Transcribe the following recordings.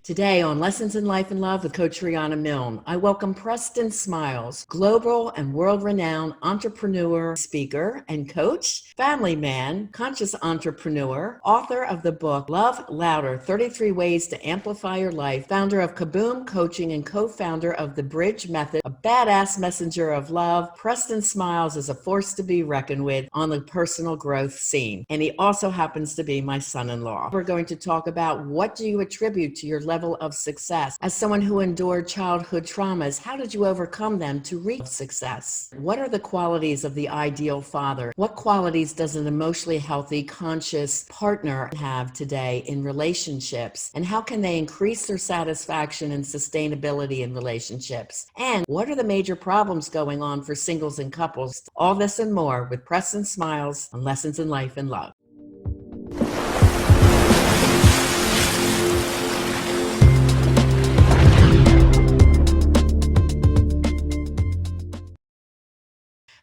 Today on Lessons in Life and Love with Coach Riana Milne, I welcome Preston Smiles, global and world-renowned entrepreneur, speaker, and coach, family man, conscious entrepreneur, author of the book Love Louder, 33 Ways to Amplify Your Life, founder of Kaboom Coaching and co-founder of the Bridge Method, a badass messenger of love. Preston Smiles is a force to be reckoned with on the personal growth scene, and he also happens to be my son-in-law. We're going to talk about what do you attribute to your level of success. As someone who endured childhood traumas, how did you overcome them to reach success? What are the qualities of the ideal father? What qualities does an emotionally healthy, conscious partner have today in relationships? And how can they increase their satisfaction and sustainability in relationships? And what are the major problems going on for singles and couples? All this and more with Preston Smiles on Lessons in Life and Love.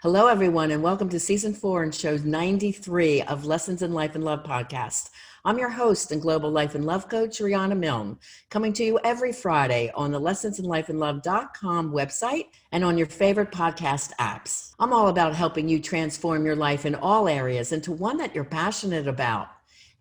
Hello, everyone, and welcome to Season 4 and Show 93 of Lessons in Life and Love podcast. I'm your host and global life and love coach, Riana Milne, coming to you every Friday on the lessonsinlifeandlove.com website and on your favorite podcast apps. I'm all about helping you transform your life in all areas into one that you're passionate about,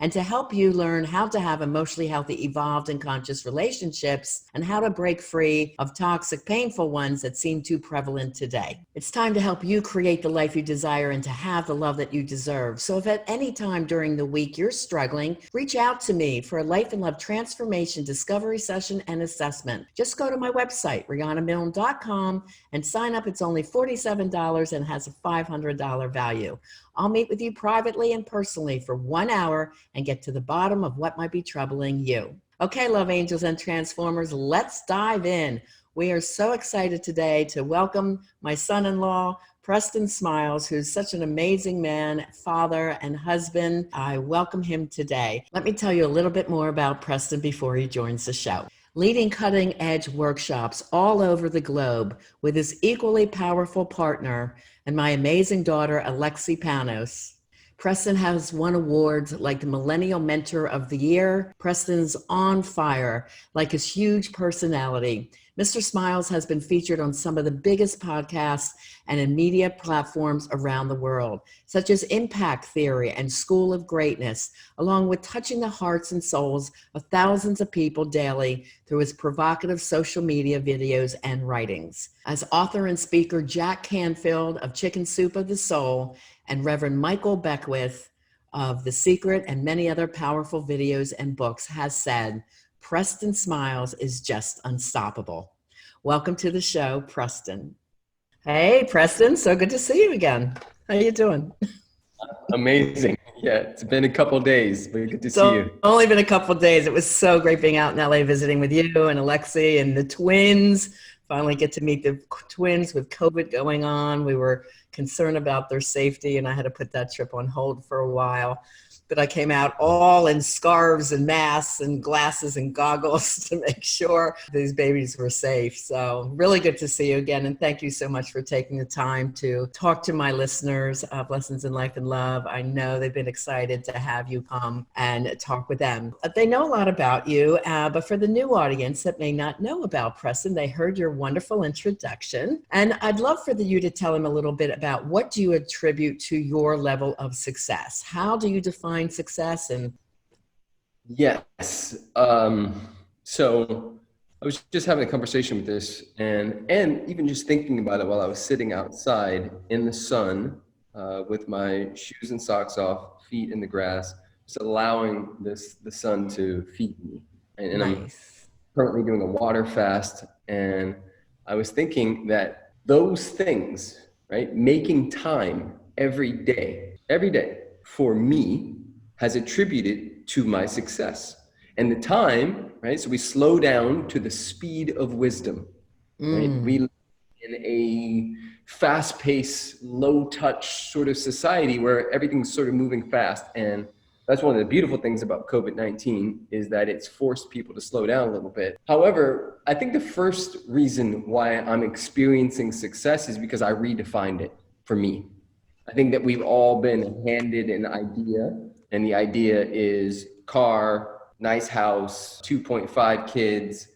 and to help you learn how to have emotionally healthy, evolved, and conscious relationships, and how to break free of toxic, painful ones that seem too prevalent today. It's time to help you create the life you desire and to have the love that you deserve. So if at any time during the week you're struggling, reach out to me for a life and love transformation discovery session and assessment. Just go to my website, rianamilne.com, and sign up. It's only $47 and has a $500 value. I'll meet with you privately and personally for 1 hour and get to the bottom of what might be troubling you. Okay, love angels and transformers, let's dive in. We are so excited today to welcome my son-in-law, Preston Smiles, who's such an amazing man, father, and husband. I welcome him today. Let me tell you a little bit more about Preston before he joins the show. Leading cutting-edge workshops all over the globe with his equally powerful partner and my amazing daughter, Alexi Panos. Preston has won awards like the Millennial Mentor of the Year. Preston's on fire, like his huge personality. Mr. Smiles has been featured on some of the biggest podcasts and in media platforms around the world, such as Impact Theory and School of Greatness, along with touching the hearts and souls of thousands of people daily through his provocative social media videos and writings. As author and speaker Jack Canfield of Chicken Soup of the Soul and Reverend Michael Beckwith of The Secret and many other powerful videos and books has said, Preston Smiles is just unstoppable. Welcome to the show, Preston. Hey, Preston, so good to see you again. How you doing? Amazing. Yeah, it's been a couple of days, but good to see you. Only been a couple of days. It was so great being out in LA visiting with you and Alexi and the twins. Finally get to meet the twins with COVID going on. We were concerned about their safety, and I had to put that trip on hold for a while. But I came out all in scarves and masks and glasses and goggles to make sure these babies were safe. So really good to see you again. And thank you so much for taking the time to talk to my listeners of Lessons in Life and Love. I know they've been excited to have you come and talk with them. They know a lot about you, but for the new audience that may not know about Preston, they heard your wonderful introduction. And I'd love for you to tell them a little bit about what do you attribute to your level of success? How do you define success? And Yes. So I was just having a conversation with this and even just thinking about it while I was sitting outside in the sun with my shoes and socks off, feet in the grass, just allowing the sun to feed me. And nice. I'm currently doing a water fast. And I was thinking that those things, right, making time every day for me has attributed to my success. And the time, right? So we slow down to the speed of wisdom, right? We live in a fast-paced, low-touch sort of society where everything's sort of moving fast. And that's one of the beautiful things about COVID-19 is that it's forced people to slow down a little bit. However, I think the first reason why I'm experiencing success is because I redefined it for me. I think that we've all been handed an idea, and the idea is car, nice house, 2.5 kids,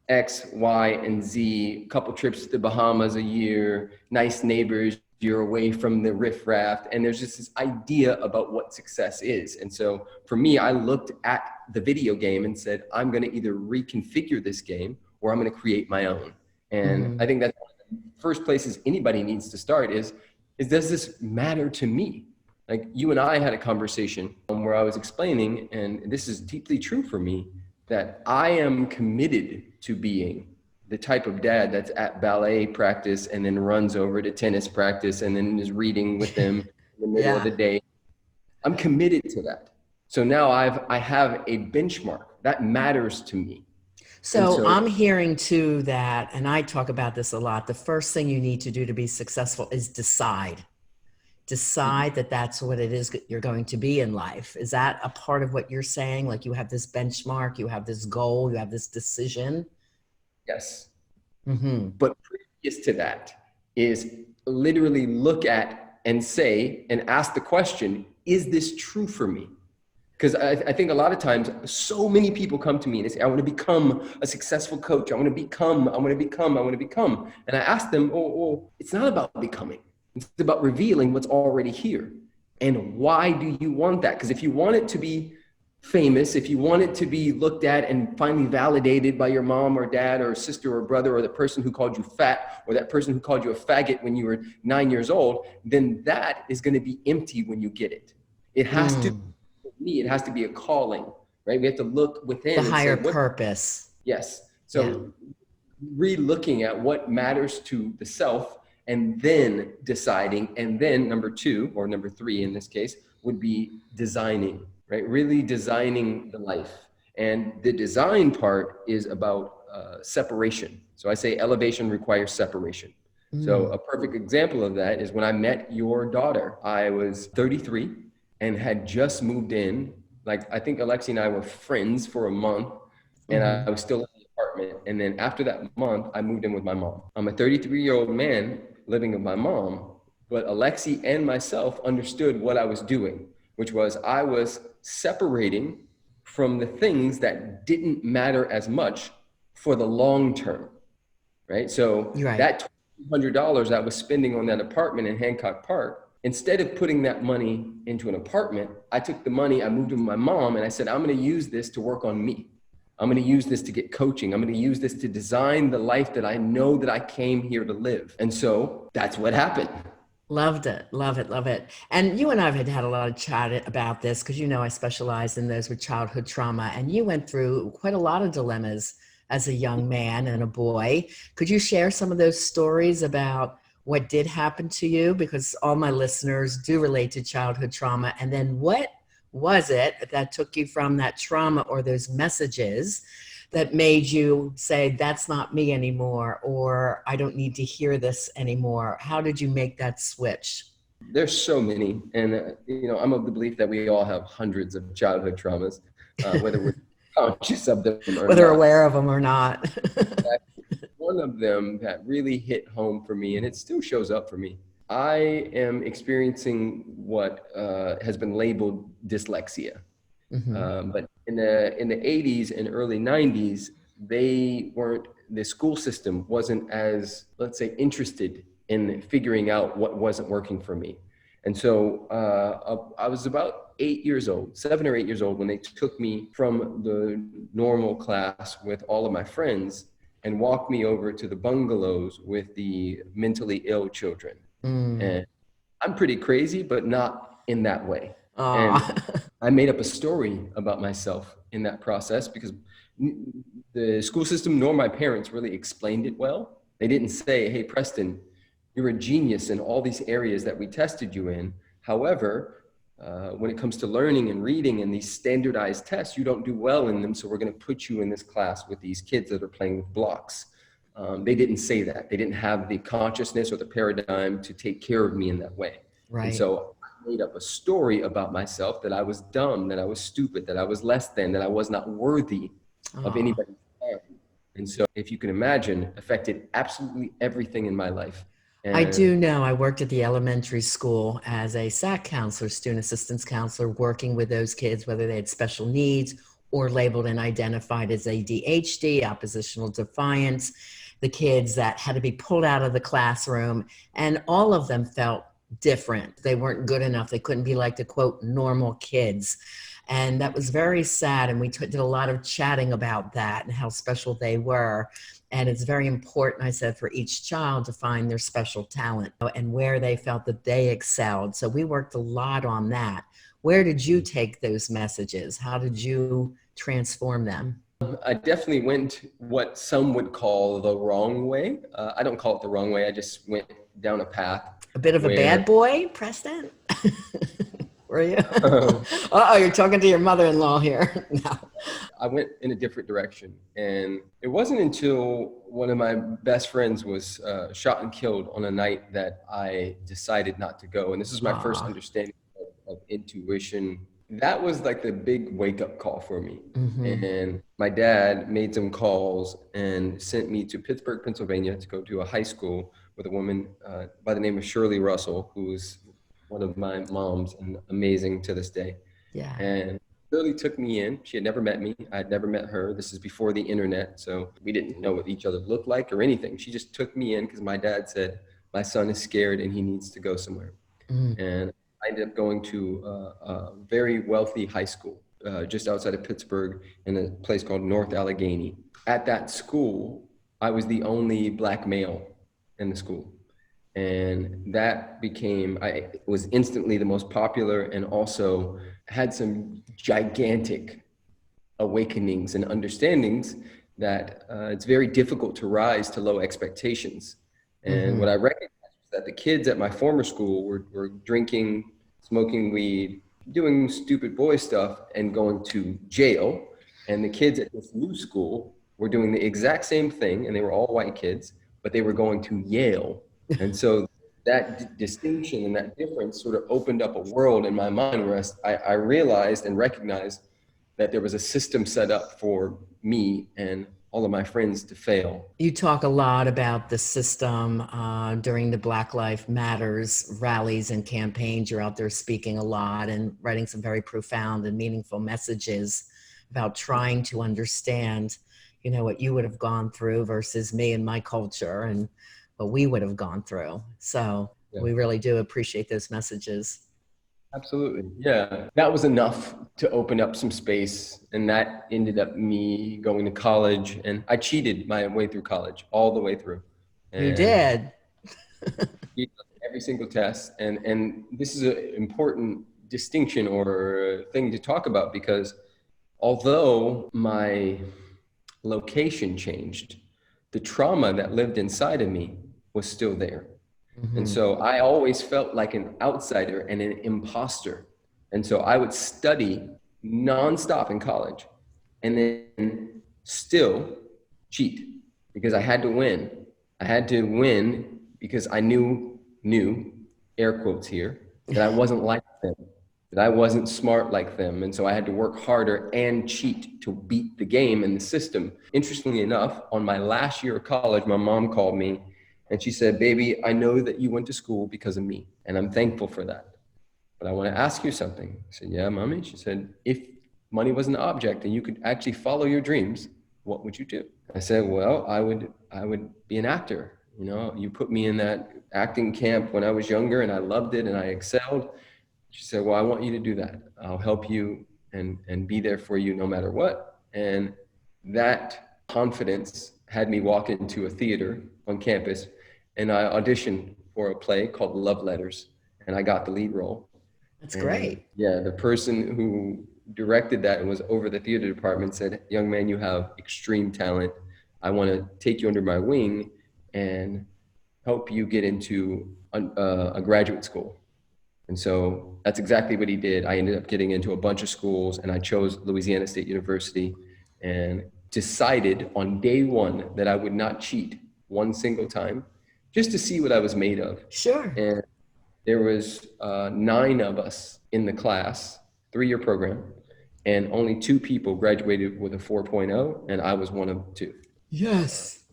X, Y, and Z, a couple trips to the Bahamas a year, nice neighbors, you're away from the riffraff. And there's just this idea about what success is. And so for me, I looked at the video game and said, I'm going to either reconfigure this game or I'm going to create my own. And I think that's one of the first places anybody needs to start is does this matter to me? Like you and I had a conversation where I was explaining, and this is deeply true for me, that I am committed to being the type of dad that's at ballet practice and then runs over to tennis practice and then is reading with them in the middle of the day. I'm committed to that. So now I have a benchmark that matters to me. So I'm hearing too that, and I talk about this a lot, the first thing you need to do to be successful is decide that that's what it is you're going to be in life. Is that a part of what you're saying? Like you have this benchmark, you have this goal, you have this decision? Yes. But previous to that is literally look at and say and ask the question, is this true for me? Because I think a lot of times so many people come to me and they say, I want to become a successful coach. I want to become. And I ask them, oh, it's not about becoming. It's about revealing what's already here. And why do you want that? Because if you want it to be famous, if you want it to be looked at and finally validated by your mom or dad or sister or brother or the person who called you fat or that person who called you a faggot when you were 9 years old, then that is going to be empty when you get it. It has to, for me, it has to be a calling, right? We have to look within. The higher purpose. Yes. So re-looking at what matters to the self and then deciding, and then number 2 or number 3 in this case would be designing, right? Really designing the life. And the design part is about separation. So I say elevation requires separation. So a perfect example of that is when I met your daughter. I was 33 and had just moved in. Like I think Alexi and I were friends for a month and I was still in the apartment. And then after that month, I moved in with my mom. I'm a 33-year-old man living with my mom, but Alexi and myself understood what I was doing, which was I was separating from the things that didn't matter as much for the long term, right? So that $200 I was spending on that apartment in Hancock Park, instead of putting that money into an apartment, I took the money, I moved in with my mom, and I said, I'm going to use this to work on me. I'm going to use this to get coaching. I'm going to use this to design the life that I know that I came here to live. And so that's what happened. Loved it. Love it. Love it. And you and I have had a lot of chat about this because, you know, I specialize in those with childhood trauma, and you went through quite a lot of dilemmas as a young man and a boy. Could you share some of those stories about what did happen to you? Because all my listeners do relate to childhood trauma. And then what was it that took you from that trauma or those messages that made you say, that's not me anymore, or I don't need to hear this anymore? How did you make that switch? There's so many. And, you know, I'm of the belief that we all have hundreds of childhood traumas, whether we're conscious of them or whether not. Aware of them or not. One of them that really hit home for me, and it still shows up for me. I am experiencing what has been labeled dyslexia. But in the 80s and early 90s, the school system wasn't as, let's say, interested in figuring out what wasn't working for me. And so I was about 7 or 8 years old when they took me from the normal class with all of my friends and walked me over to the bungalows with the mentally ill children. And I'm pretty crazy, but not in that way. And I made up a story about myself in that process because the school system nor my parents really explained it well. They didn't say, hey, Preston, you're a genius in all these areas that we tested you in. However, when it comes to learning and reading and these standardized tests, you don't do well in them. So we're going to put you in this class with these kids that are playing with blocks. They didn't say that. They didn't have the consciousness or the paradigm to take care of me in that way. Right. And so I made up a story about myself that I was dumb, that I was stupid, that I was less than, that I was not worthy of anybody's time. And so if you can imagine, affected absolutely everything in my life. And I do know. I worked at the elementary school as a SAC counselor, student assistance counselor, working with those kids, whether they had special needs or labeled and identified as ADHD, oppositional defiance, the kids that had to be pulled out of the classroom, and all of them felt different. They weren't good enough. They couldn't be like the quote normal kids. And that was very sad. And we did a lot of chatting about that and how special they were. And it's very important, I said, for each child to find their special talent and where they felt that they excelled. So we worked a lot on that. Where did you take those messages? How did you transform them? I definitely went what some would call the wrong way. I don't call it the wrong way. I just went down a path A bit of a where bad boy, Preston? Were you? Uh-oh, you're talking to your mother-in-law here. No. I went in a different direction. And it wasn't until one of my best friends was shot and killed on a night that I decided not to go. And this is my first understanding of intuition. That was like the big wake-up call for me. Mm-hmm. And my dad made some calls and sent me to Pittsburgh, Pennsylvania to go to a high school with a woman by the name of Shirley Russell, who's one of my moms and amazing to this day. Yeah. And Shirley took me in. She had never met me. I had never met her. This is before the internet, so we didn't know what each other looked like or anything. She just took me in because my dad said, my son is scared and he needs to go somewhere. Mm. And I ended up going to a very wealthy high school just outside of Pittsburgh in a place called North Allegheny. At that school, I was the only Black male in the school. And that was instantly the most popular, and also had some gigantic awakenings and understandings that it's very difficult to rise to low expectations. And what I recognized was that the kids at my former school were drinking, smoking weed, doing stupid boy stuff, and going to jail. And the kids at this new school were doing the exact same thing, and they were all white kids, but they were going to Yale. And so that distinction and that difference sort of opened up a world in my mind where I realized and recognized that there was a system set up for me and all of my friends to fail. You talk a lot about the system during the Black Lives Matters rallies and campaigns. You're out there speaking a lot and writing some very profound and meaningful messages about trying to understand, you know, what you would have gone through versus me and my culture and what we would have gone through. So we really do appreciate those messages. Absolutely. Yeah. That was enough to open up some space. And that ended up me going to college. And I cheated my way through college, all the way through. And you did. Every single test. And this is an important distinction or thing to talk about, because although my location changed, the trauma that lived inside of me was still there. Mm-hmm. And so I always felt like an outsider and an imposter. And so I would study nonstop in college and then still cheat because I had to win. I had to win because I knew, air quotes here, that I wasn't like them, that I wasn't smart like them. And so I had to work harder and cheat to beat the game and the system. Interestingly enough, on my last year of college, my mom called me and she said, "Baby, I know that you went to school because of me, and I'm thankful for that. But I want to ask you something." I said, "Yeah, Mommy." She said, "If money was an object and you could actually follow your dreams, what would you do?" I said, "Well, I would be an actor. You know, you put me in that acting camp when I was younger and I loved it and I excelled." She said, "Well, I want you to do that. I'll help you and be there for you no matter what." And that confidence had me walk into a theater on campus, and I auditioned for a play called Love Letters, and I got the lead role. That's great. Yeah, the person who directed that and was over the theater department said, "Young man, you have extreme talent. I want to take you under my wing and help you get into a graduate school." And so that's exactly what he did. I ended up getting into a bunch of schools, and I chose Louisiana State University and decided on day one that I would not cheat one single time, just to see what I was made of. Sure. And there was 9 of us in the class, 3-year program, and only 2 people graduated with a 4.0, and I was one of 2. Yes.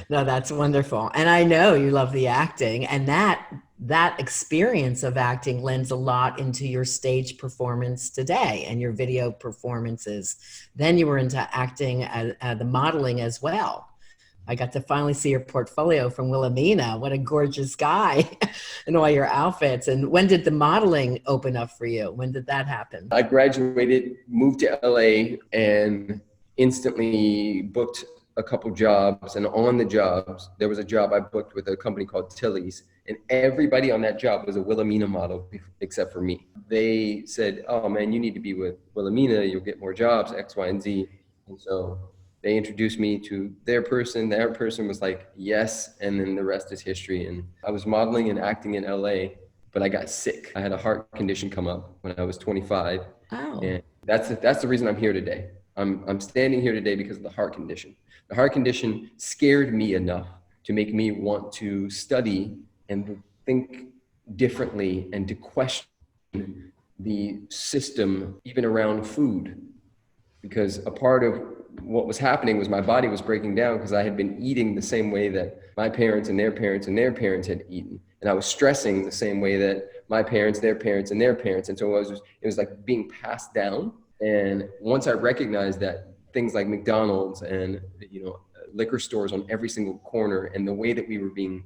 No, that's wonderful. And I know you love the acting, and that that experience of acting lends a lot into your stage performance today and your video performances. Then you were into acting, the modeling as well. I got to finally see your portfolio from Wilhelmina. What a gorgeous guy and all your outfits. And when did the modeling open up for you? When did that happen? I graduated, moved to LA, and instantly booked a couple jobs. And on the jobs, there was a job I booked with a company called Tilly's. And everybody on that job was a Wilhelmina model except for me. They said, oh man, you need to be with Wilhelmina. You'll get more jobs, X, Y, and Z. And so they introduced me to their person. Their person was like, yes. And then the rest is history. And I was modeling and acting in LA, but I got sick. I had a heart condition come up when I was 25. Oh. And that's the reason I'm here today. I'm standing here today because of the heart condition. The heart condition scared me enough to make me want to study and think differently and to question the system, even around food. Because a part of what was happening was my body was breaking down because I had been eating the same way that my parents and their parents and their parents had eaten. And I was stressing the same way that my parents, their parents, and their parents. And so it was like being passed down. And once I recognized that things like McDonald's and, liquor stores on every single corner and the way that we were being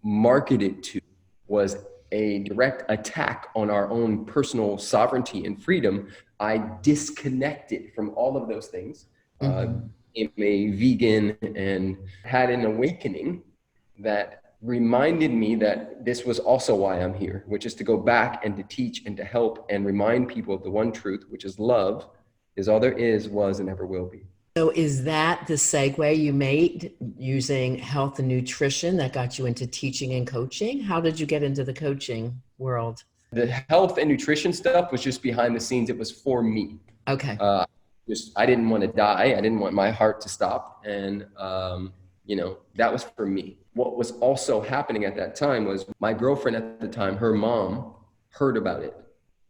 marketed to was a direct attack on our own personal sovereignty and freedom, I disconnected from all of those things, became a vegan, and had an awakening that reminded me that this was also why I'm here, which is to go back and to teach and to help and remind people of the one truth, which is love is all there is, was, and ever will be. So is that the segue you made using health and nutrition that got you into teaching and coaching? How did you get into the coaching world? The health and nutrition stuff was just behind the scenes. It was for me. Okay. I didn't want to die. I didn't want my heart to stop. And, that was for me. What was also happening at that time was my girlfriend at the time, her mom heard about it.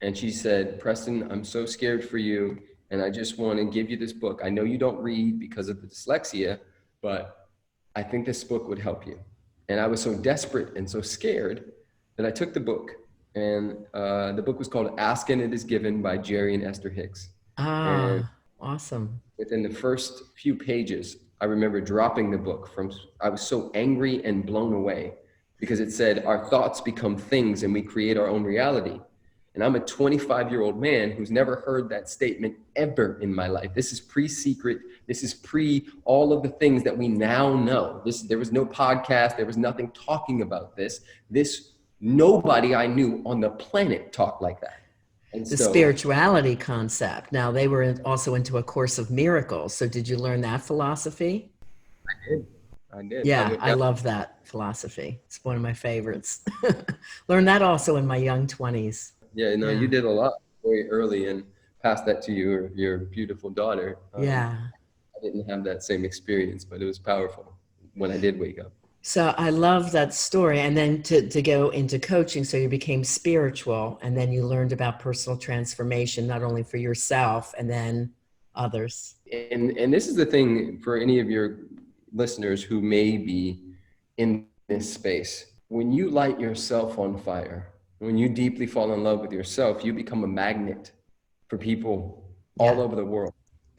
And she said, Preston, I'm so scared for you. And I just want to give you this book. I know you don't read because of the dyslexia, but I think this book would help you. And I was so desperate and so scared that I took the book. And the book was called Ask and It Is Given by Jerry and Esther Hicks. And awesome. within the first few pages, I remember dropping the book I was so angry and blown away because it said, our thoughts become things and we create our own reality. And I'm a 25-year-old man who's never heard that statement ever in my life. This is pre-secret. This is pre all of the things that we now know. There was no podcast. There was nothing talking about this. Nobody I knew on the planet talked like that. And the spirituality concept. Now, they were also into A Course of Miracles. So did you learn that philosophy? I did. Yeah, I love that philosophy. It's one of my favorites. Learned that also in my young 20s. Yeah, you did a lot very early and passed that to your beautiful daughter. Yeah. I didn't have that same experience, but it was powerful when I did wake up. So I love that story. And then to go into coaching, so you became spiritual, and then you learned about personal transformation, not only for yourself and then others. And this is the thing for any of your listeners who may be in this space. When you light yourself on fire, when you deeply fall in love with yourself, you become a magnet for people all over the world.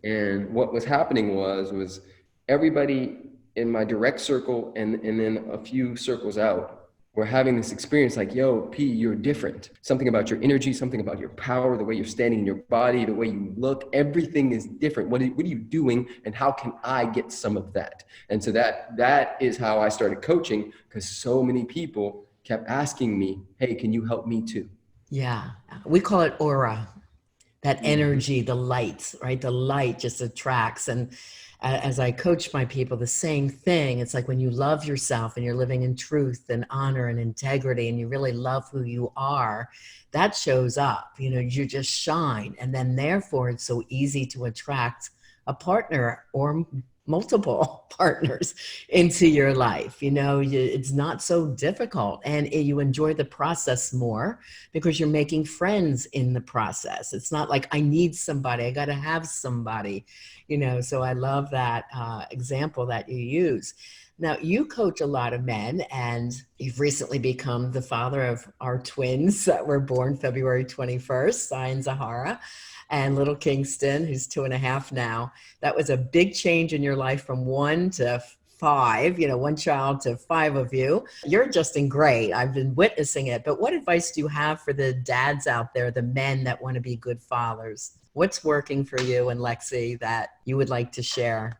And what was happening was everybody in my direct circle and then a few circles out were having this experience like, yo, P, you're different. Something about your energy, something about your power, the way you're standing in your body, the way you look, everything is different. What are you doing? And how can I get some of that? And so that is how I started coaching, because so many people kept asking me, hey, can you help me too? Yeah. We call it aura, that energy, the light, right? The light just attracts. And as I coach my people, the same thing. It's like when you love yourself and you're living in truth and honor and integrity, and you really love who you are, that shows up, you just shine. And then therefore it's so easy to attract a partner or multiple partners into your life. It's not so difficult, and you enjoy the process more because you're making friends in the process. It's not like I need somebody, I got to have somebody, so I love that example that you use. Now, you coach a lot of men, and you've recently become the father of our twins that were born February 21st, Sai and Zahara, and little Kingston, who's 2.5 now. That was a big change in your life from one to five, one child to five of you. You're adjusting great. I've been witnessing it. But what advice do you have for the dads out there, the men that want to be good fathers? What's working for you and Lexi that you would like to share?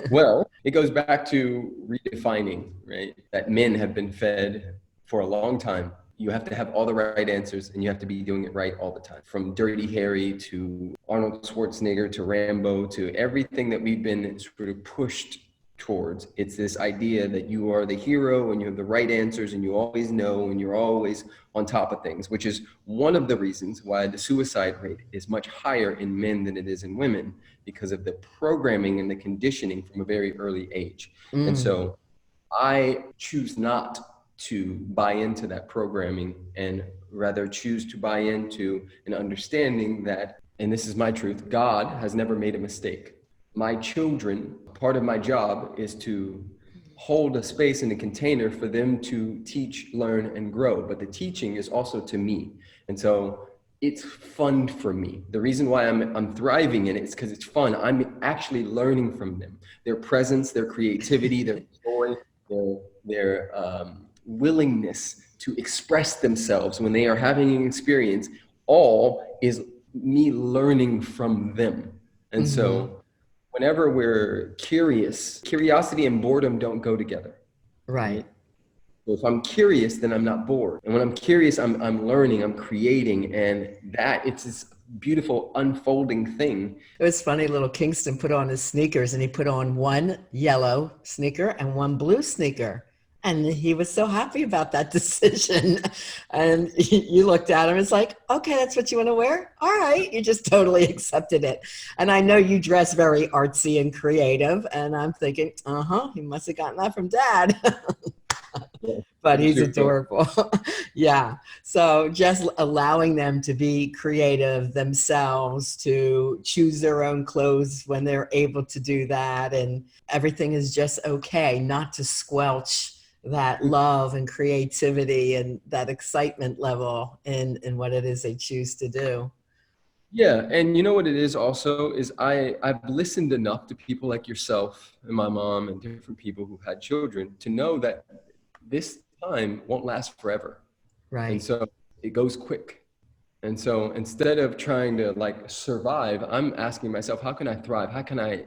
Well, it goes back to redefining, right? That men have been fed for a long time. You have to have all the right answers and you have to be doing it right all the time. From Dirty Harry to Arnold Schwarzenegger to Rambo to everything that we've been sort of pushed towards. It's this idea that you are the hero and you have the right answers and you always know and you're always on top of things, which is one of the reasons why the suicide rate is much higher in men than it is in women, because of the programming and the conditioning from a very early age. And so I choose not to buy into that programming and rather choose to buy into an understanding that, and this is my truth, God has never made a mistake. My children, part of my job is to hold a space in a container for them to teach, learn, and grow. But the teaching is also to me. And so it's fun for me. The reason why I'm thriving in it is because it's fun. I'm actually learning from them. Their presence, their creativity, their joy, their willingness to express themselves when they are having an experience, all is me learning from them. And so whenever we're curious, curiosity and boredom don't go together. Right. So if I'm curious, then I'm not bored. And when I'm curious, I'm learning, I'm creating, and that it's this beautiful unfolding thing. It was funny, little Kingston put on his sneakers and he put on one yellow sneaker and one blue sneaker. And he was so happy about that decision. And you looked at him, it's like, okay, that's what you want to wear? All right. You just totally accepted it. And I know you dress very artsy and creative. And I'm thinking, he must have gotten that from dad. But he's adorable. Yeah. So just allowing them to be creative themselves, to choose their own clothes when they're able to do that. And everything is just okay, not to squelch that love and creativity and that excitement level in what it is they choose to do. Yeah, and you know what it is also is I've listened enough to people like yourself and my mom and different people who had children to know that this time won't last forever. Right. And so it goes quick. And so instead of trying to like survive, I'm asking myself, how can I thrive? How can I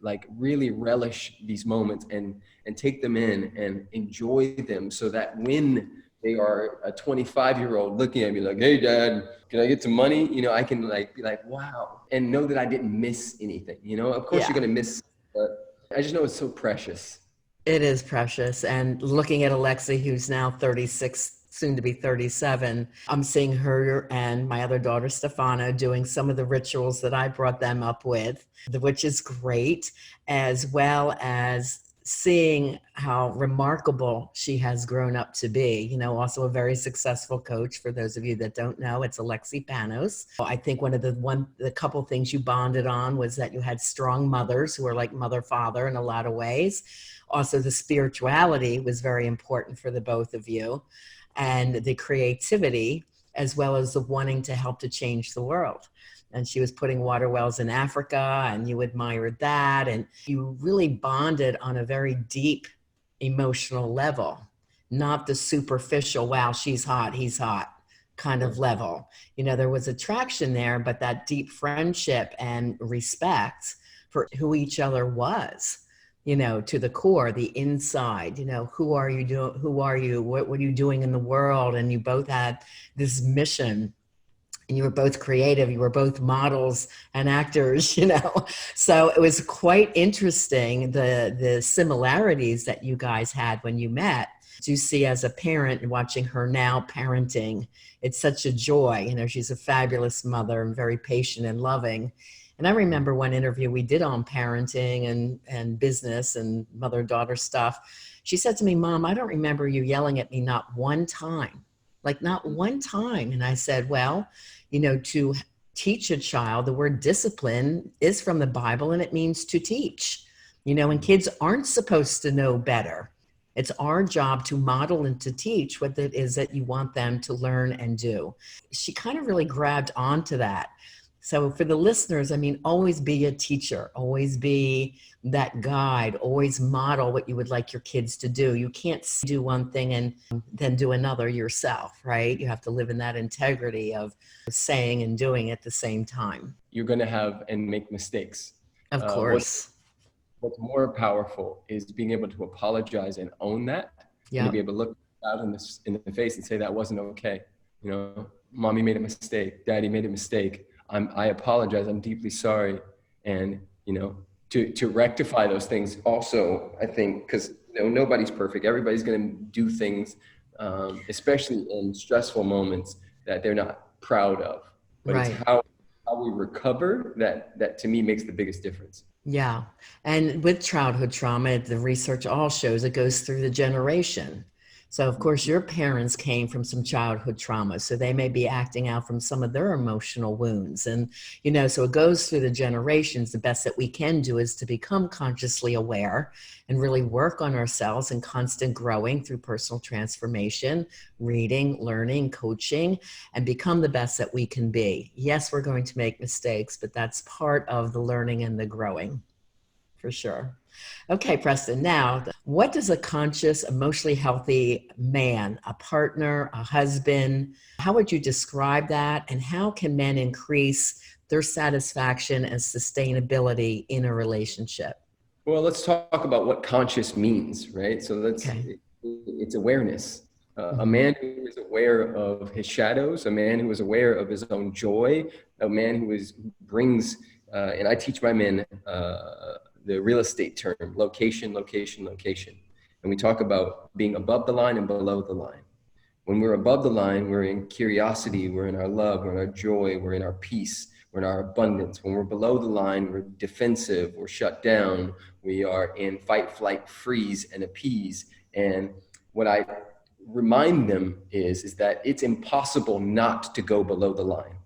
like really relish these moments and take them in and enjoy them so that when they are a 25-year-old looking at me like, hey, Dad, can I get some money? You know, I can like be like, wow, and know that I didn't miss anything. You know, of course you're going to miss, but I just know it's so precious. It is precious. And looking at Alexi, who's now 36, soon to be 37, I'm seeing her and my other daughter, Stefano, doing some of the rituals that I brought them up with, which is great, as well as seeing how remarkable she has grown up to be. You know, also a very successful coach. For those of you that don't know, it's Alexi Panos. I think one of the couple things you bonded on was that you had strong mothers who are like mother, father in a lot of ways. Also, the spirituality was very important for the both of you, and the creativity, as well as the wanting to help to change the world. And she was putting water wells in Africa, and you admired that. And you really bonded on a very deep emotional level, not the superficial, wow, she's hot, he's hot kind of level. You know, there was attraction there, but that deep friendship and respect for who each other was, you know, to the core, the inside, you know, who are you doing? Who are you? What are you doing in the world? And you both had this mission, and you were both creative. You were both models and actors, you know. So it was quite interesting, the similarities that you guys had when you met. Do you see as a parent and watching her now parenting, it's such a joy. You know, she's a fabulous mother and very patient and loving. And I remember one interview we did on parenting and business and mother-daughter stuff. She said to me, Mom, I don't remember you yelling at me not one time, like not one time. And I said, well, you know, to teach a child, the word discipline is from the Bible and it means to teach. And kids aren't supposed to know better. It's our job to model and to teach what it is that you want them to learn and do. She kind of really grabbed onto that. So for the listeners, I mean, always be a teacher, always be that guide, always model what you would like your kids to do. You can't do one thing and then do another yourself, right? You have to live in that integrity of saying and doing at the same time. You're going to have and make mistakes. Of course. What's more powerful is being able to apologize and own that, and to be able to look out in the face and say that wasn't okay. Mommy made a mistake, daddy made a mistake. I apologize. I'm deeply sorry. And, to rectify those things also, I think, because nobody's perfect. Everybody's going to do things, especially in stressful moments, that they're not proud of. But Right. It's how we recover that to me makes the biggest difference. Yeah. And with childhood trauma, the research all shows it goes through the generation. So, of course, your parents came from some childhood trauma, so they may be acting out from some of their emotional wounds. And, so it goes through the generations. The best that we can do is to become consciously aware and really work on ourselves and constant growing through personal transformation, reading, learning, coaching, and become the best that we can be. Yes, we're going to make mistakes, but that's part of the learning and the growing, for sure. Okay, Preston, now, what does a conscious, emotionally healthy man, a partner, a husband, how would you describe that? And how can men increase their satisfaction and sustainability in a relationship? Well, let's talk about what conscious means, right? So it's awareness. A man who is aware of his shadows, a man who is aware of his own joy, a man who brings, and I teach my men the real estate term, location, location, location. And we talk about being above the line and below the line. When we're above the line, we're in curiosity, we're in our love, we're in our joy, we're in our peace, we're in our abundance. When we're below the line, we're defensive, we're shut down, we are in fight, flight, freeze, and appease. And what I remind them is that it's impossible not to go below the line.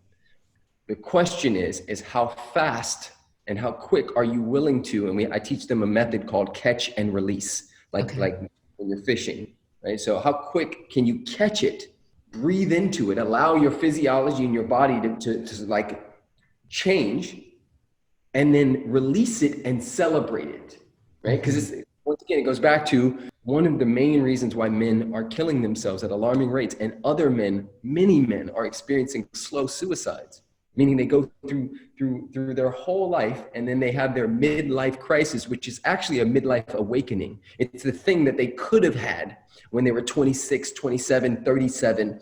The question is how fast and how quick are you willing to, and I teach them a method called catch and release, like when you're fishing, right? So how quick can you catch it, breathe into it, allow your physiology and your body to like change, and then release it and celebrate it, right? Because once again, it goes back to one of the main reasons why men are killing themselves at alarming rates, and many men are experiencing slow suicides. Meaning they go through their whole life, and then they have their midlife crisis, which is actually a midlife awakening. It's the thing that they could have had when they were 26, 27, 37,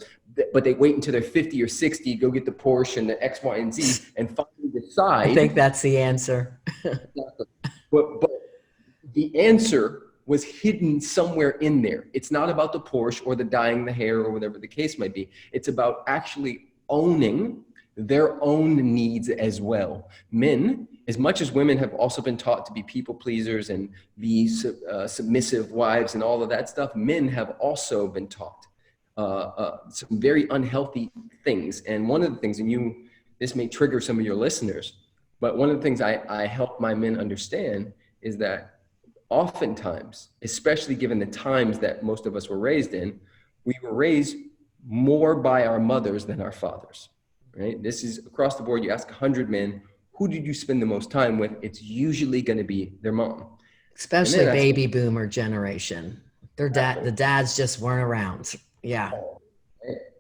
but they wait until they're 50 or 60, go get the Porsche and the X, Y, and Z, and finally decide. I think that's the answer. But the answer was hidden somewhere in there. It's not about the Porsche or the dyeing the hair or whatever the case might be. It's about actually owning their own needs as well. Men, as much as women have also been taught to be people pleasers and be submissive wives and all of that stuff, men have also been taught some very unhealthy things. And one of the things, and this may trigger some of your listeners, but one of the things I help my men understand is that oftentimes, especially given the times that most of us were raised in, we were raised more by our mothers than our fathers. Right? This is across the board. You ask 100 men, who did you spend the most time with? It's usually going to be their mom. Especially baby boomer generation. The dads just weren't around. Yeah.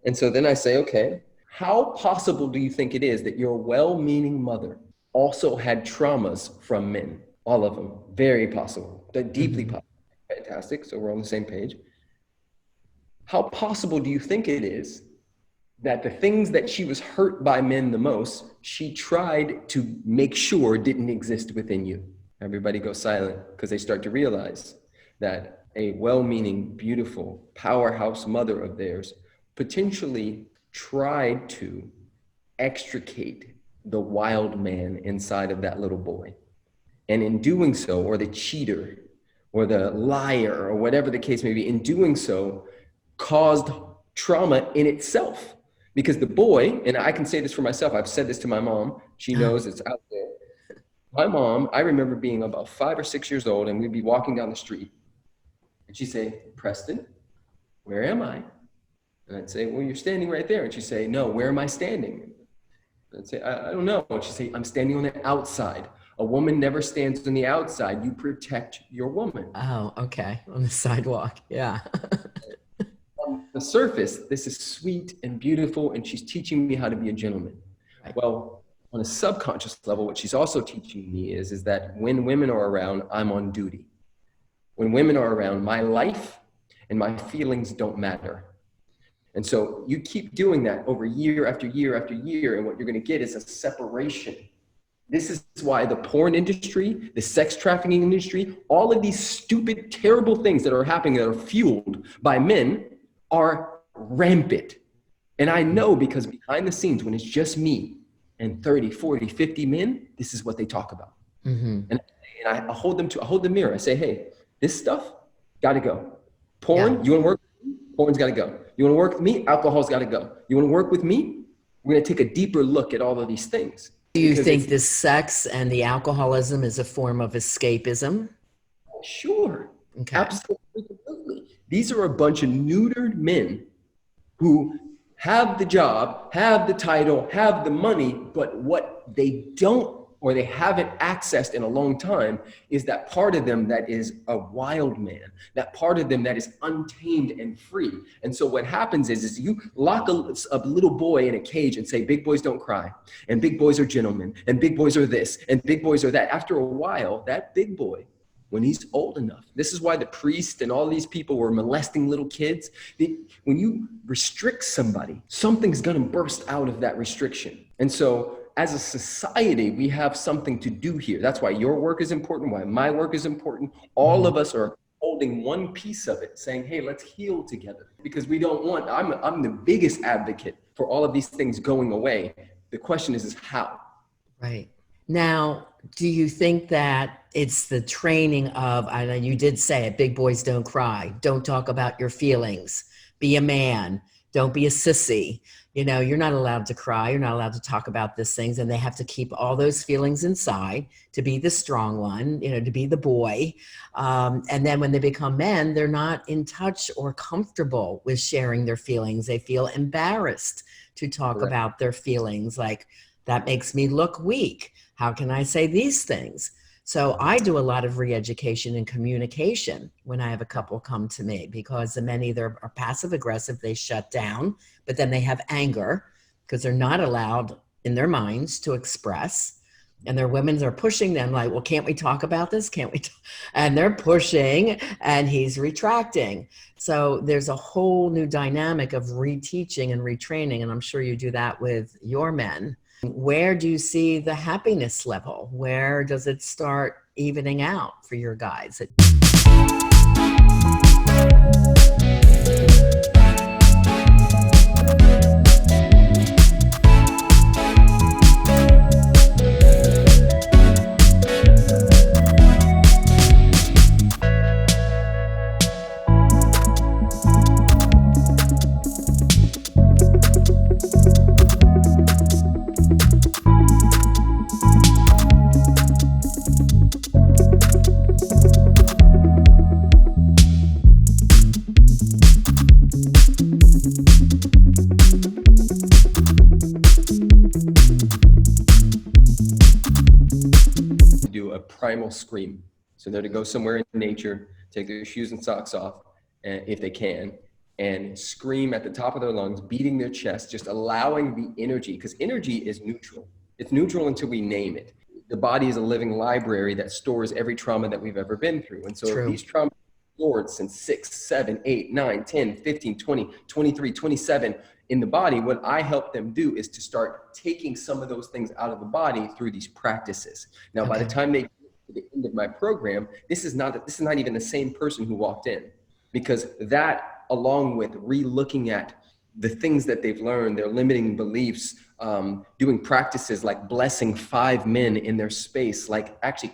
And so then I say, okay, how possible do you think it is that your well-meaning mother also had traumas from men? All of them. Very possible. They're deeply possible. Fantastic. So we're on the same page. How possible do you think it is that the things that she was hurt by men the most, she tried to make sure didn't exist within you? Everybody goes silent because they start to realize that a well-meaning, beautiful, powerhouse mother of theirs potentially tried to extricate the wild man inside of that little boy. And in doing so, or the cheater, or the liar, or whatever the case may be, in doing so, caused trauma in itself. Because the boy, and I can say this for myself, I've said this to my mom, she knows it's out there. My mom, I remember being about 5 or 6 years old, and we'd be walking down the street, and she'd say, Preston, where am I? And I'd say, well, you're standing right there. And she'd say, no, where am I standing? And I'd say, I don't know. And she'd say, I'm standing on the outside. A woman never stands on the outside. You protect your woman. Oh, okay. On the sidewalk. Yeah. On the surface, this is sweet and beautiful, and she's teaching me how to be a gentleman. Right. Well, on a subconscious level, what she's also teaching me is that when women are around, I'm on duty. When women are around, my life and my feelings don't matter. And so you keep doing that over year after year after year, and what you're going to get is a separation. This is why the porn industry, the sex trafficking industry, all of these stupid, terrible things that are happening that are fueled by men are rampant. And I know because behind the scenes, when it's just me and 30, 40, 50 men, this is what they talk about. Mm-hmm. And I hold the mirror. I say, hey, this stuff got to go. Porn, Yeah. you want to work? Porn's got to go. You want to work with me? Alcohol's got to go. You want to work with me? We're going to take a deeper look at all of these things. Do you think the sex and the alcoholism is a form of escapism? Sure. Okay. Absolutely. These are a bunch of neutered men who have the job, have the title, have the money, but what they don't or they haven't accessed in a long time is that part of them that is a wild man, that part of them that is untamed and free. And so what happens is you lock a little boy in a cage and say, big boys don't cry, and big boys are gentlemen, and big boys are this, and big boys are that. After a while, that big boy, when he's old enough, this is why the priest and all these people were molesting little kids. When you restrict somebody, something's gonna burst out of that restriction. And so as a society, we have something to do here. That's why your work is important, why my work is important. All of us are holding one piece of it, saying, hey, let's heal together. Because we don't want, I'm the biggest advocate for all of these things going away. The question is how? Right. Now, do you think that it's the training of, I know you did say it, big boys don't cry, don't talk about your feelings, be a man, don't be a sissy. You know, you're not allowed to cry. You're not allowed to talk about these things. And they have to keep all those feelings inside to be the strong one, you know, to be the boy. And then when they become men, they're not in touch or comfortable with sharing their feelings. They feel embarrassed to talk Correct. about their feelings. Like, that makes me look weak. How can I say these things? So I do a lot of re-education and communication when I have a couple come to me, because the men either are passive aggressive, they shut down, but then they have anger because they're not allowed in their minds to express. And their women are pushing them like, well, can't we talk about this? Can't we? And they're pushing and he's retracting. So there's a whole new dynamic of reteaching and retraining. And I'm sure you do that with your men. Where do you see the happiness level? Where does it start evening out for your guys? Do a primal scream. So they're to go somewhere in nature, take their shoes and socks off, and if they can, and scream at the top of their lungs, beating their chest, just allowing the energy, because energy is neutral. It's neutral until we name it. The body is a living library that stores every trauma that we've ever been through. And so if these traumas are stored since 6, 7, 8, 9, 10, 15, 20, 23, 27 in the body, what I help them do is to start taking some of those things out of the body through these practices. Now, by the time they get to the end of my program, this is not even the same person who walked in, because that, along with re-looking at the things that they've learned, their limiting beliefs, doing practices like blessing 5 men in their space, like actually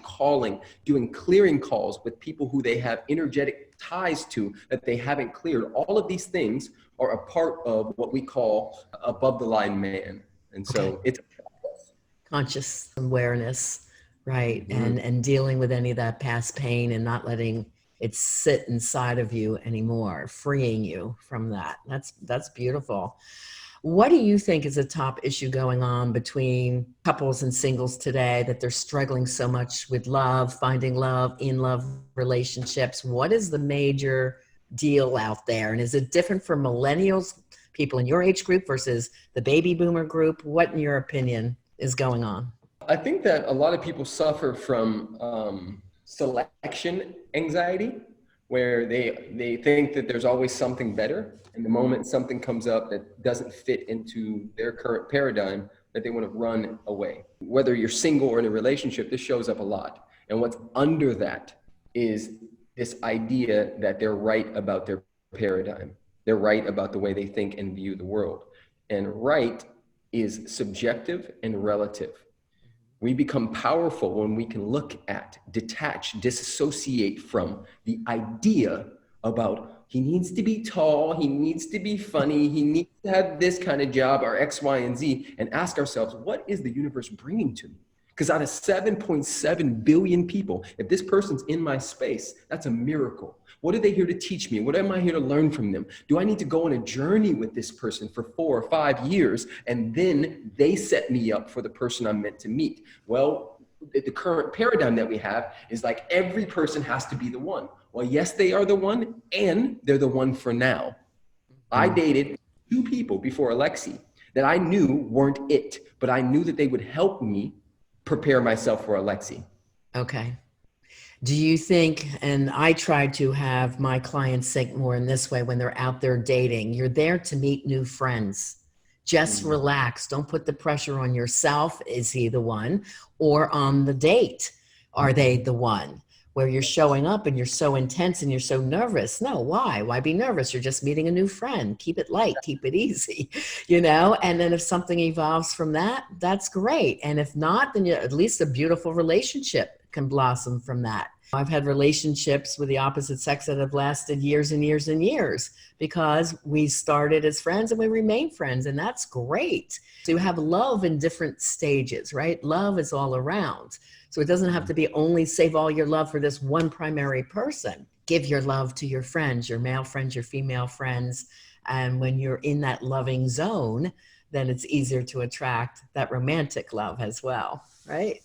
doing clearing calls with people who they have energetic ties to that they haven't cleared. All of these things are a part of what we call above the line man. And so it's a process. Conscious awareness, Right. And dealing with any of that past pain and not letting it sit inside of you anymore, freeing you from that. That's beautiful. What do you think is a top issue going on between couples and singles today, that they're struggling so much with love, finding love, in love relationships? What is the major deal out there? And is it different for millennials, people in your age group versus the baby boomer group? What, in your opinion, is going on? I think that a lot of people suffer from selection anxiety, where they think that there's always something better. And the moment something comes up that doesn't fit into their current paradigm, that they want to run away. Whether you're single or in a relationship, this shows up a lot. And what's under that is this idea that they're right about their paradigm. They're right about the way they think and view the world. And right is subjective and relative. We become powerful when we can look at, detach, disassociate from the idea about he needs to be tall, he needs to be funny, he needs to have this kind of job or X, Y, and Z, and ask ourselves, what is the universe bringing to me? Because out of 7.7 billion people, if this person's in my space, that's a miracle. What are they here to teach me? What am I here to learn from them? Do I need to go on a journey with this person for 4 or 5 years, and then they set me up for the person I'm meant to meet? Well, the current paradigm that we have is like every person has to be the one. Well, yes, they are the one, and they're the one for now. I dated 2 people before Alexi that I knew weren't it, but I knew that they would help me prepare myself for Alexi. Okay. Do you think, and I try to have my clients think more in this way when they're out there dating, you're there to meet new friends. Just relax. Don't put the pressure on yourself. Is he the one? Or on the date, are they the one? Where you're showing up and you're so intense and you're so nervous. No, why? Why be nervous? You're just meeting a new friend. Keep it light, keep it easy, And then if something evolves from that, that's great. And if not, then at least a beautiful relationship can blossom from that. I've had relationships with the opposite sex that have lasted years and years and years because we started as friends and we remain friends, and that's great. So you have love in different stages, right? Love is all around. So it doesn't have to be only save all your love for this one primary person. Give your love to your friends, your male friends, your female friends. And when you're in that loving zone, then it's easier to attract that romantic love as well, right?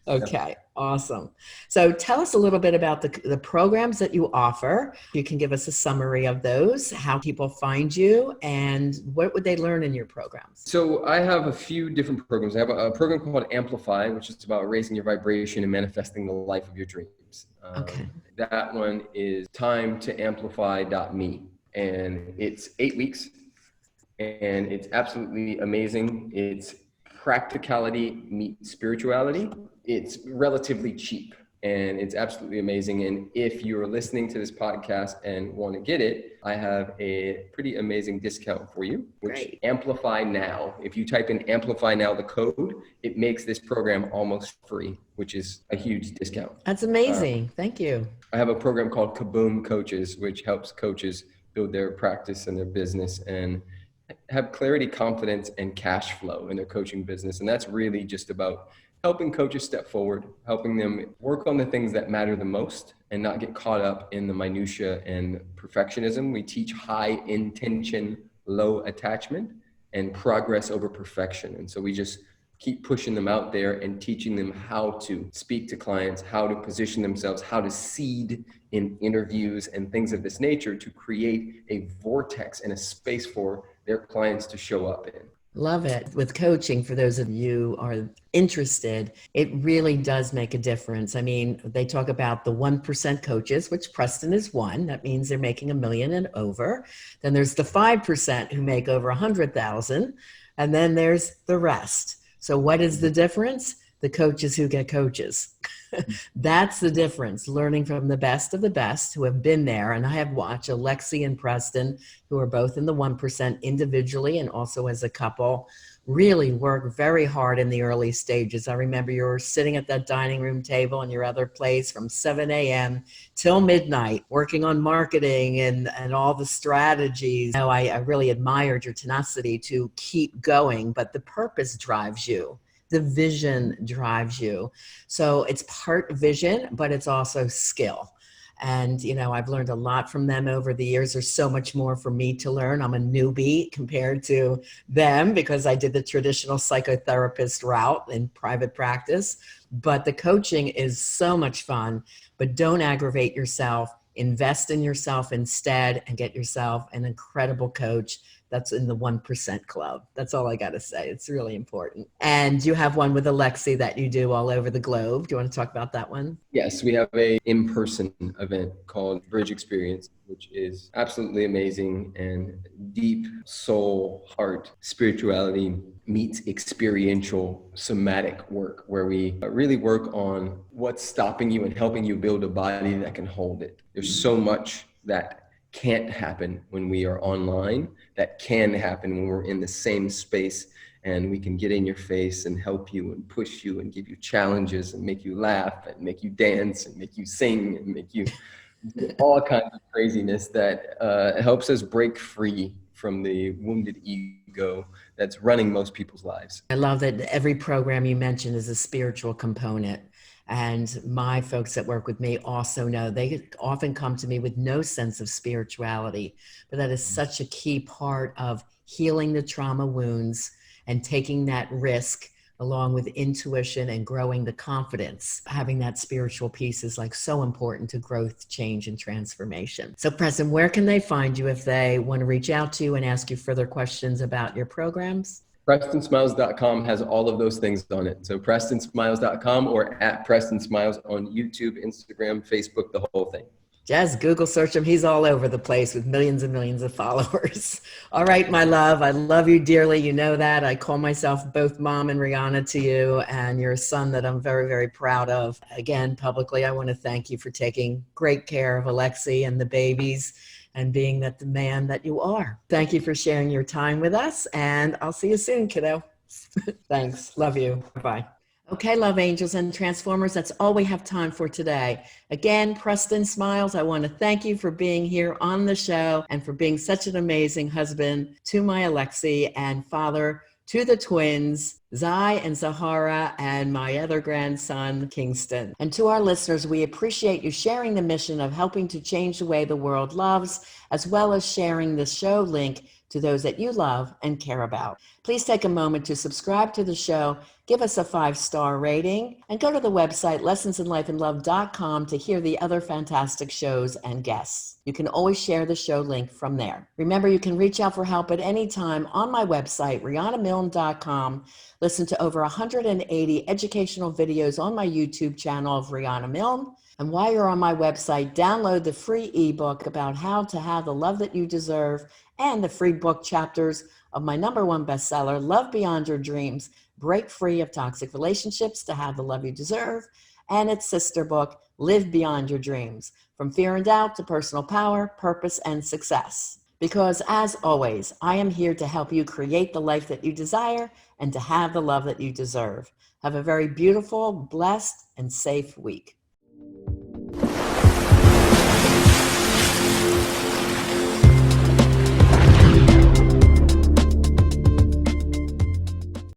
Okay, awesome. So tell us a little bit about the programs that you offer. You can give us a summary of those, how people find you, and what would they learn in your programs? So I have a few different programs. I have a program called Amplify, which is about raising your vibration and manifesting the life of your dreams. Okay. That one is timetoamplify.me, and it's 8 weeks, and it's absolutely amazing. It's practicality meets spirituality. It's relatively cheap and it's absolutely amazing. And if you're listening to this podcast and want to get it, I have a pretty amazing discount for you, which Great. Amplify Now. If you type in Amplify Now, the code, it makes this program almost free, which is a huge discount. That's amazing. Thank you. I have a program called Kaboom Coaches, which helps coaches build their practice and their business and have clarity, confidence, and cash flow in their coaching business. And that's really just about helping coaches step forward, helping them work on the things that matter the most and not get caught up in the minutia and perfectionism. We teach high intention, low attachment, and progress over perfection. And so we just keep pushing them out there and teaching them how to speak to clients, how to position themselves, how to seed in interviews and things of this nature to create a vortex and a space for their clients to show up in. Love it. With coaching, for those of you who are interested, it really does make a difference. I mean, they talk about the 1% coaches, which Preston is one. That means they're making $1 million and over. Then there's the 5% who make over 100,000. And then there's the rest. So what is the difference? The coaches who get coaches. That's the difference. Learning from the best of the best who have been there. And I have watched Alexi and Preston, who are both in the 1% individually and also as a couple, really work very hard in the early stages. I remember you were sitting at that dining room table in your other place from 7 a.m. till midnight, working on marketing and all the strategies. I really admired your tenacity to keep going, but the purpose drives you. the vision drives you. So it's part vision, but it's also skill. And, I've learned a lot from them over the years. There's so much more for me to learn. I'm a newbie compared to them because I did the traditional psychotherapist route in private practice. But the coaching is so much fun. But don't aggravate yourself. Invest in yourself instead and get yourself an incredible coach that's in the 1% club. That's all I got to say. It's really important. And you have one with Alexi that you do all over the globe. Do you want to talk about that one? Yes, we have a in-person event called Bridge Experience, which is absolutely amazing, and deep soul, heart, spirituality meets experiential somatic work, where we really work on what's stopping you and helping you build a body that can hold it. There's so much that can't happen when we are online that can happen when we're in the same space, and we can get in your face and help you and push you and give you challenges and make you laugh and make you dance and make you sing and make you do all kinds of craziness that helps us break free from the wounded ego that's running most people's lives. I love that every program you mentioned is a spiritual component. And my folks that work with me also know they often come to me with no sense of spirituality, but that is such a key part of healing the trauma wounds and taking that risk along with intuition and growing the confidence. Having that spiritual piece is like so important to growth, change, and transformation. So Preston, where can they find you if they want to reach out to you and ask you further questions about your programs? PrestonSmiles.com has all of those things on it. So PrestonSmiles.com or at Preston Smiles on YouTube, Instagram, Facebook, the whole thing. Just Google search him. He's all over the place with millions and millions of followers. All right, my love. I love you dearly. You know that. I call myself both Mom and Riana to you, and you're a son that I'm very, very proud of. Again, publicly, I want to thank you for taking great care of Alexi and the babies and being the man that you are. Thank you for sharing your time with us, and I'll see you soon, kiddo. Thanks. Love you. Bye. Okay, love angels and transformers, that's all we have time for today. Again, Preston Smiles, I want to thank you for being here on the show and for being such an amazing husband to my Alexi and father to the twins, Zai and Zahara, and my other grandson, Kingston. And to our listeners, we appreciate you sharing the mission of helping to change the way the world loves, as well as sharing the show link to those that you love and care about. Please take a moment to subscribe to the show, give us a 5-star rating, and go to the website lessonsinlifeandlove.com to hear the other fantastic shows and guests. You can always share the show link from there. Remember, you can reach out for help at any time on my website, rianamilne.com. Listen to over 180 educational videos on my YouTube channel of Riana Milne. And while you're on my website, download the free ebook about how to have the love that you deserve and the free book chapters of my #1 bestseller, Love Beyond Your Dreams, Break Free of Toxic Relationships to Have the Love You Deserve, and its sister book, Live Beyond Your Dreams, From Fear and Doubt to Personal Power, Purpose, and Success. Because as always, I am here to help you create the life that you desire and to have the love that you deserve. Have a very beautiful, blessed, and safe week.